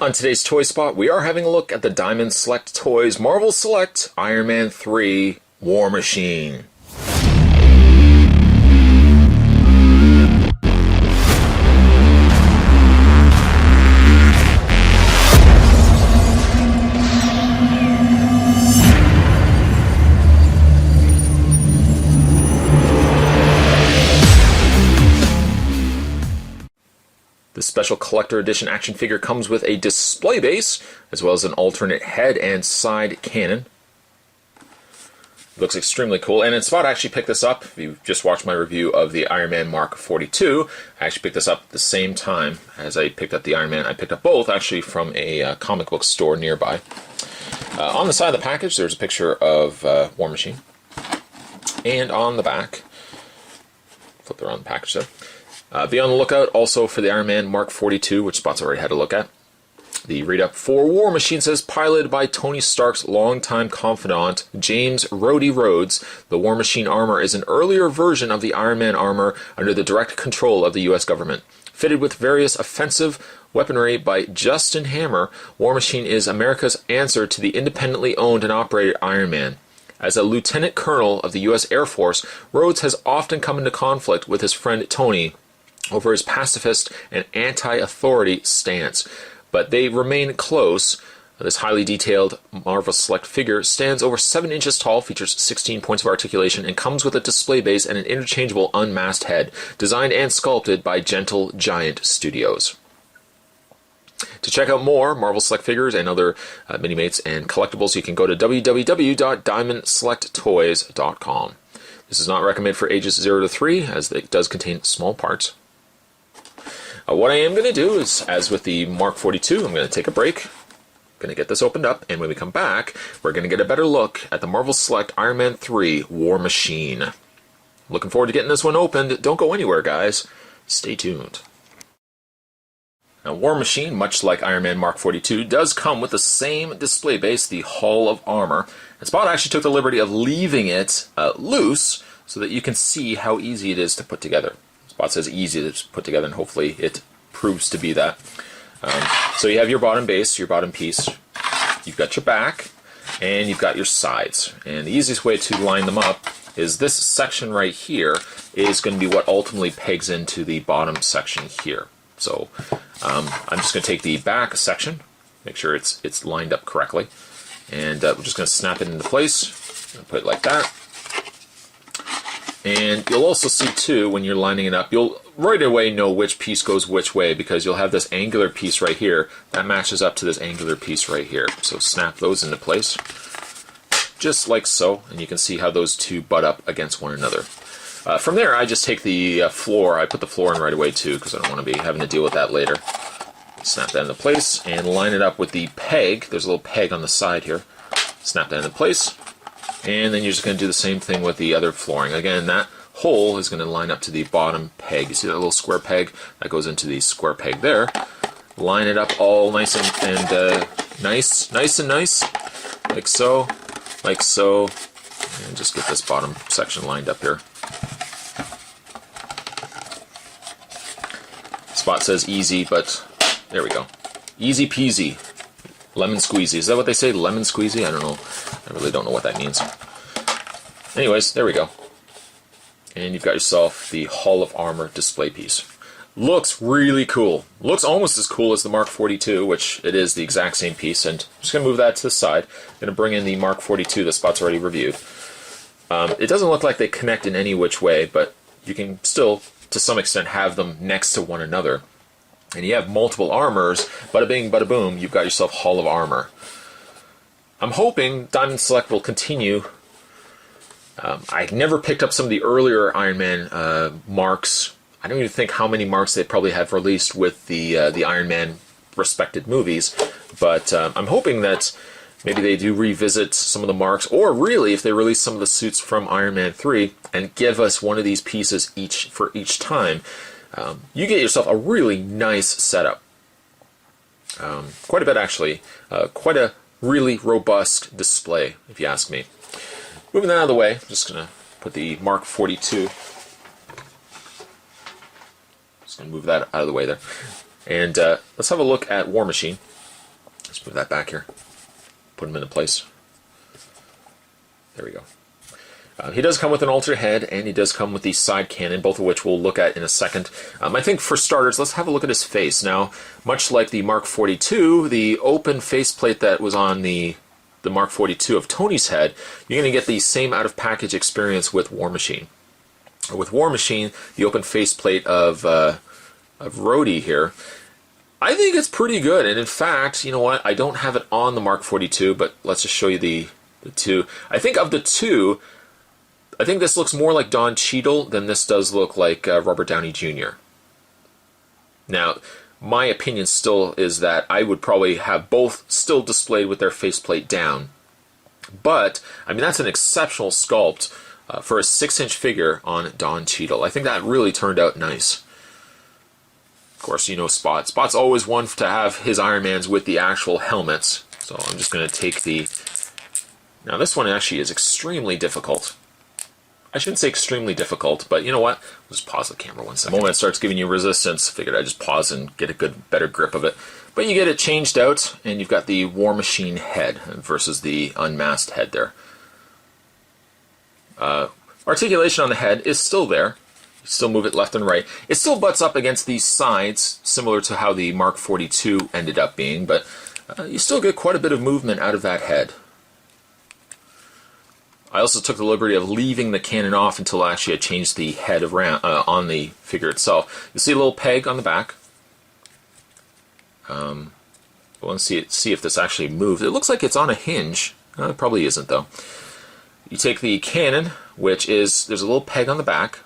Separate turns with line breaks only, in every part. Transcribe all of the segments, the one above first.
On today's Toy Spot, we are having a look at the Diamond Select Toys Marvel Select Iron Man 3 War Machine. The special collector edition action figure comes with a display base, as well as an alternate head and side cannon. Looks extremely cool, and Spot actually picked this up. If you just watched my review of the Iron Man Mark 42, I actually picked this up at the same time as I picked up the Iron Man. I picked up both, actually, from a comic book store nearby. On the side of the package, there's a picture of War Machine. And on the back, flip around the package there. Be on the lookout also for the Iron Man Mark 42, which Spot's already had a look at. The read-up for War Machine says, piloted by Tony Stark's longtime confidant, James Rhodey Rhodes, the War Machine armor is an earlier version of the Iron Man armor under the direct control of the U.S. government. Fitted with various offensive weaponry by Justin Hammer, War Machine is America's answer to the independently owned and operated Iron Man. As a lieutenant colonel of the U.S. Air Force, Rhodes has often come into conflict with his friend Tony over his pacifist and anti-authority stance, but they remain close. This highly detailed Marvel Select figure stands over 7 inches tall, features 16 points of articulation, and comes with a display base and an interchangeable unmasked head, designed and sculpted by Gentle Giant Studios. To check out more Marvel Select figures and other mini-mates and collectibles, you can go to www.diamondselecttoys.com. This is not recommended for ages 0 to 3, as it does contain small parts. What I am going to do is, as with the Mark 42, I'm going to take a break. I'm going to get this opened up, and when we come back, we're going to get a better look at the Marvel Select Iron Man 3 War Machine. Looking forward to getting this one opened. Don't go anywhere, guys. Stay tuned. Now, War Machine, much like Iron Man Mark 42, does come with the same display base, the Hall of Armor. And Spot actually took the liberty of leaving it loose so that you can see how easy it is to put together. Spot says easy to put together, and hopefully it proves to be that. So you have your bottom base, your bottom piece, you've got your back, and you've got your sides. And the easiest way to line them up is this section right here is going to be what ultimately pegs into the bottom section here. So I'm just going to take the back section, make sure it's lined up correctly, and we're just going to snap it into place, put it like that. And you'll also see, too, when you're lining it up, you'll right away know which piece goes which way, because you'll have this angular piece right here that matches up to this angular piece right here. So snap those into place, just like so, and you can see how those two butt up against one another. From there, I just take the floor. I put the floor in right away, too, because I don't want to be having to deal with that later. Snap that into place and line it up with the peg. There's a little peg on the side here. Snap that into place. And then you're just going to do the same thing with the other flooring. Again, that hole is going to line up to the bottom peg. You see that little square peg? That goes into the square peg there. Line it up all nice and nice, like so, and just get this bottom section lined up here. Spot says easy, but there we go. Easy peasy. Lemon squeezy. Is that what they say? Lemon squeezy? I don't know. I really don't know what that means. Anyways, there we go. And you've got yourself the Hall of Armor display piece. Looks really cool. Looks almost as cool as the Mark 42, which it is the exact same piece. And I'm just going to move that to the side. I'm going to bring in the Mark 42 that Spot's already reviewed. It doesn't look like they connect in any which way, but you can still, to some extent, have them next to one another. And you have multiple armors, bada bing, bada boom, you've got yourself Hall of Armor. I'm hoping Diamond Select will continue. I never picked up some of the earlier Iron Man marks. I don't even think how many marks they probably have released with the Iron Man respected movies, but I'm hoping that maybe they do revisit some of the marks, or really if they release some of the suits from Iron Man 3 and give us one of these pieces for each time. You get yourself a really nice setup. Quite a bit, actually. Quite a really robust display, if you ask me. Moving that out of the way, I'm just going to put the Mark 42. Just going to move that out of the way there. And let's have a look at War Machine. Let's move that back here. Put him into place. There we go. He does come with an alternate head, and he does come with the side cannon, both of which we'll look at in a second. I think for starters, let's have a look at his face. Now, much like the Mark 42, the open faceplate that was on the Mark 42 of Tony's head, you're going to get the same out-of-package experience with War Machine. With War Machine, the open faceplate of Rhodey here, I think it's pretty good. And in fact, you know what? I don't have it on the Mark 42, but let's just show you the two. I think of the two, I think this looks more like Don Cheadle than this does look like Robert Downey Jr. Now, my opinion still is that I would probably have both still displayed with their faceplate down. But, I mean, that's an exceptional sculpt for a 6-inch figure on Don Cheadle. I think that really turned out nice. Of course, you know Spot. Spot's always one to have his Iron Mans with the actual helmets. So I'm just going to take the... Now, this one actually is extremely difficult. I shouldn't say extremely difficult, but you know what? Let's pause the camera 1 second. The moment it starts giving you resistance, figured I'd just pause and get a better grip of it. But you get it changed out, and you've got the War Machine head versus the unmasked head there. Articulation on the head is still there. You still move it left and right. It still butts up against these sides, similar to how the Mark 42 ended up being, but you still get quite a bit of movement out of that head. I also took the liberty of leaving the cannon off until actually I changed the head around on the figure itself. You see a little peg on the back. Let's see if this actually moves. It looks like it's on a hinge. It probably isn't though. You take the cannon, which is, there's a little peg on the back,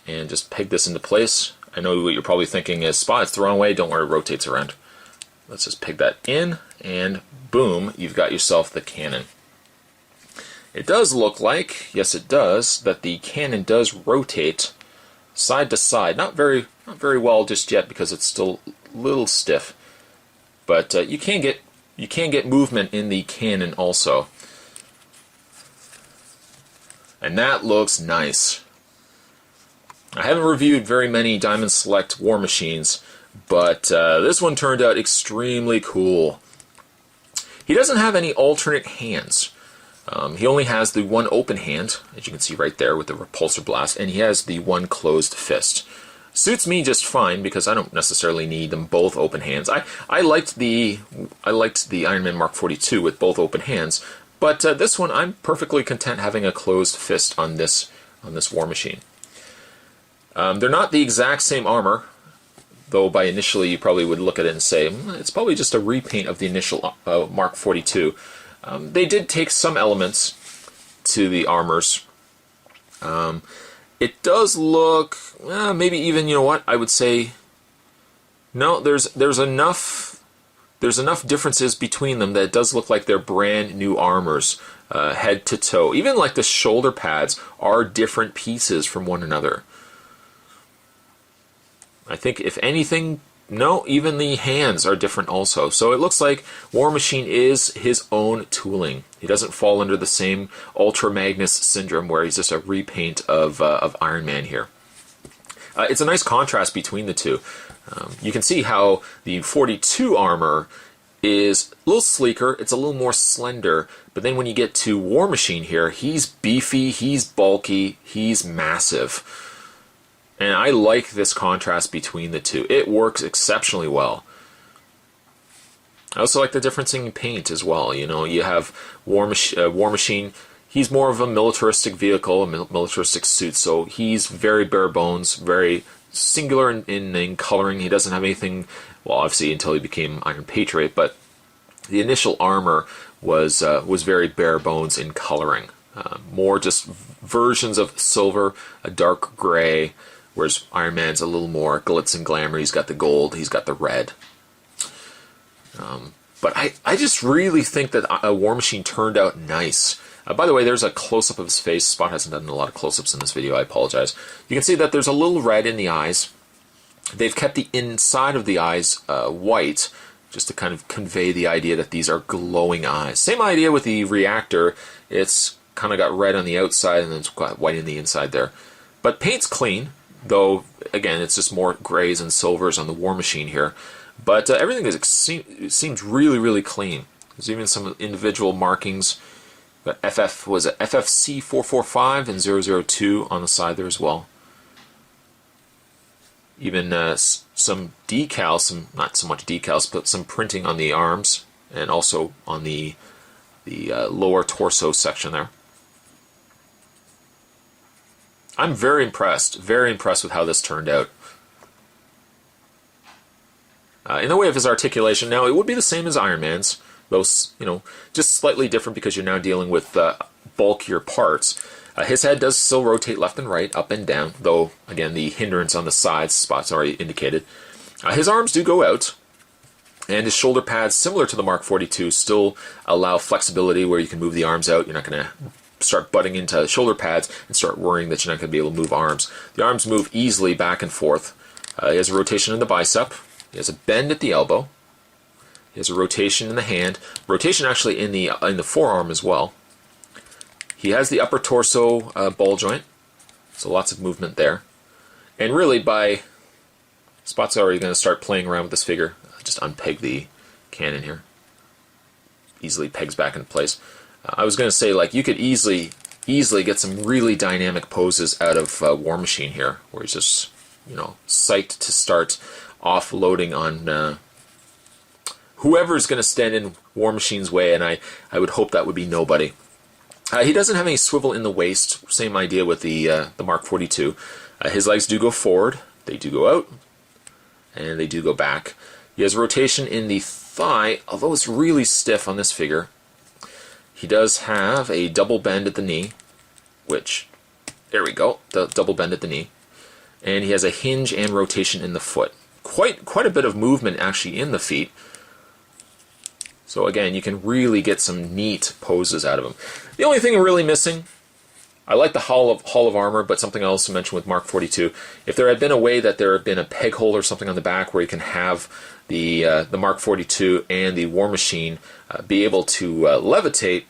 and just peg this into place. I know what you're probably thinking is, Spot, it's the wrong way. Don't worry, it rotates around. Let's just peg that in, and boom, you've got yourself the cannon. It does look like, yes it does, that the cannon does rotate side to side. Not very well just yet because it's still a little stiff. But you can get movement in the cannon also. And that looks nice. I haven't reviewed very many Diamond Select War Machines, but this one turned out extremely cool. He doesn't have any alternate hands. He only has the one open hand, as you can see right there with the repulsor blast, and he has the one closed fist. Suits me just fine because I don't necessarily need them both open hands. I liked the Iron Man Mark 42 with both open hands, but this one I'm perfectly content having a closed fist on this War Machine. They're not the exact same armor, though by initially you probably would look at it and say, it's probably just a repaint of the initial Mark 42. They did take some elements to the armors. It does look, maybe even, you know what, I would say, no, there's enough differences between them that it does look like they're brand new armors, head to toe. Even like the shoulder pads are different pieces from one another. I think, if anything, no, even the hands are different also. So it looks like War Machine is his own tooling. He doesn't fall under the same Ultra Magnus syndrome where he's just a repaint of Iron Man here. It's a nice contrast between the two. You can see how the 42 armor is a little sleeker, it's a little more slender, but then when you get to War Machine here, he's beefy, he's bulky, he's massive. And I like this contrast between the two. It works exceptionally well. I also like the difference in paint as well. You know, you have War Machine. He's more of a militaristic vehicle, a militaristic suit, so he's very bare bones, very singular in coloring. He doesn't have anything, well, obviously until he became Iron Patriot, but the initial armor was very bare bones in coloring. More just versions of silver, a dark gray, whereas Iron Man's a little more glitz and glamour. He's got the gold, he's got the red. But I just really think that War Machine turned out nice. By the way, there's a close-up of his face. Spot hasn't done a lot of close-ups in this video, I apologize. You can see that there's a little red in the eyes. They've kept the inside of the eyes white, just to kind of convey the idea that these are glowing eyes. Same idea with the reactor. It's kind of got red on the outside and then it's got white in the inside there. But paint's clean. though again it's just more grays and silvers on the War Machine here. But everything seems really, really clean. There's even some individual markings. But was it FFC 445 and 002 on the side there as well. Even some decals, not so much decals, but some printing on the arms and also on the lower torso section there. I'm very impressed with how this turned out. In the way of his articulation, now it would be the same as Iron Man's, though, you know, just slightly different because you're now dealing with bulkier parts. His head does still rotate left and right, up and down, though, again, the hindrance on the sides, spots already indicated. His arms do go out, and his shoulder pads, similar to the Mark 42, still allow flexibility where you can move the arms out. You're not going to start butting into shoulder pads and start worrying that you're not going to be able to move arms. The arms move easily back and forth. He has a rotation in the bicep. He has a bend at the elbow. He has a rotation in the hand. Rotation actually in the forearm as well. He has the upper torso ball joint, so lots of movement there. And really, by Spot's already going to start playing around with this figure. Just unpeg the cannon here. Easily pegs back into place. I was going to say, like, you could easily get some really dynamic poses out of War Machine here, where he's just, you know, psyched to start offloading on whoever's going to stand in War Machine's way, and I would hope that would be nobody. He doesn't have any swivel in the waist. Same idea with the Mark 42. His legs do go forward, they do go out, and they do go back. He has rotation in the thigh, although it's really stiff on this figure. He does have a double bend at the knee, which, there we go, the double bend at the knee. And he has a hinge and rotation in the foot. Quite a bit of movement actually in the feet. So again, you can really get some neat poses out of him. The only thing really missing, I like the Hall of Armor, but something I also mentioned with Mark 42, if there had been a way that there had been a peg hole or something on the back where you can have the Mark 42 and the War Machine be able to levitate,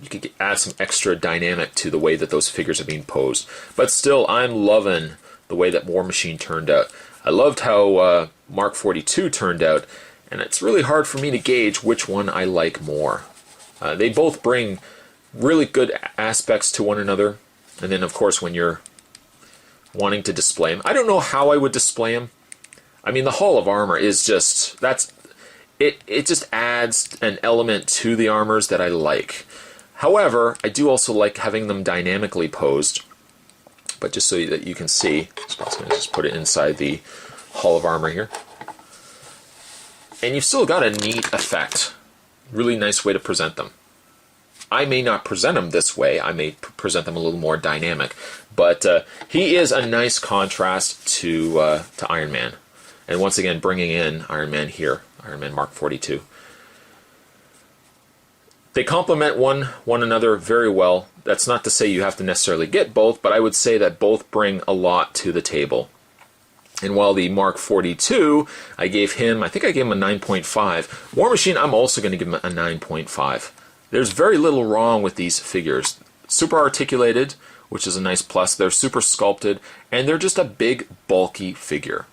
you could add some extra dynamic to the way that those figures are being posed. But still, I'm loving the way that War Machine turned out. I loved how Mark 42 turned out, and it's really hard for me to gauge which one I like more. They both bring really good aspects to one another, and then of course when you're wanting to display them, I don't know how I would display them. I mean, the Hall of Armor is just, it just adds an element to the armors that I like. However, I do also like having them dynamically posed. But just so that you can see, I'm going to just put it inside the Hall of Armor here. And you've still got a neat effect. Really nice way to present them. I may not present them this way. I may present them a little more dynamic. But he is a nice contrast to Iron Man. And once again, bringing in Iron Man here, Iron Man Mark 42. They complement one another very well. That's not to say you have to necessarily get both, but I would say that both bring a lot to the table. And while the Mark 42, I think I gave him a 9.5. War Machine, I'm also going to give him a 9.5. There's very little wrong with these figures. Super articulated, which is a nice plus. They're super sculpted, and they're just a big, bulky figure.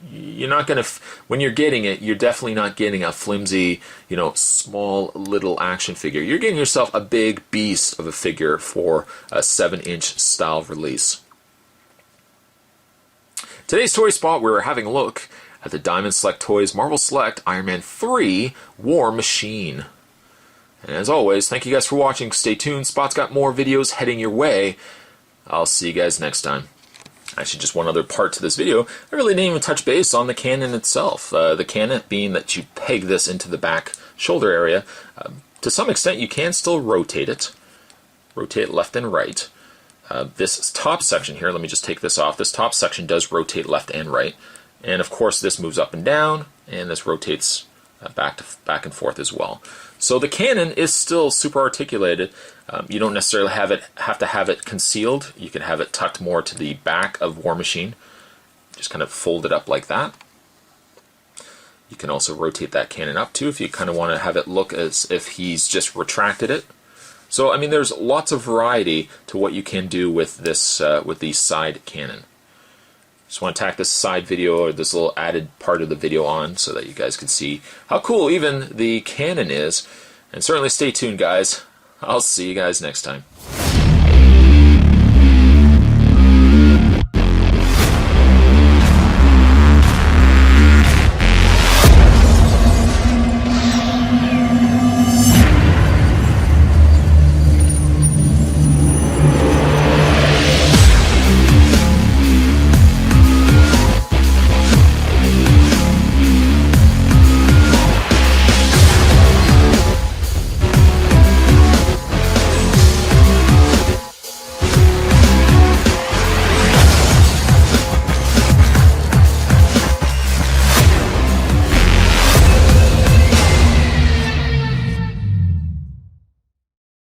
You're not going to, when you're getting it, you're definitely not getting a flimsy, you know, small little action figure. You're getting yourself a big beast of a figure for a 7-inch style release. Today's Toy Spot, we're having a look at the Diamond Select Toys Marvel Select Iron Man 3 War Machine. And as always, thank you guys for watching. Stay tuned. Spot's got more videos heading your way. I'll see you guys next time. Actually, just one other part to this video. I really didn't even touch base on the cannon itself. The cannon being that you peg this into the back shoulder area. To some extent, you can still rotate it. Rotate left and right. This top section here, let me just take this off. This top section does rotate left and right. And of course, this moves up and down, and this rotates back and forth as well. So the cannon is still super articulated. You don't necessarily have to have it concealed. You can have it tucked more to the back of War Machine. Just kind of fold it up like that. You can also rotate that cannon up too if you kind of want to have it look as if he's just retracted it. So I mean, there's lots of variety to what you can do with this with the side cannon. Just want to tack this side video or this little added part of the video on so that you guys can see how cool even the Canon is. And certainly stay tuned, guys. I'll see you guys next time.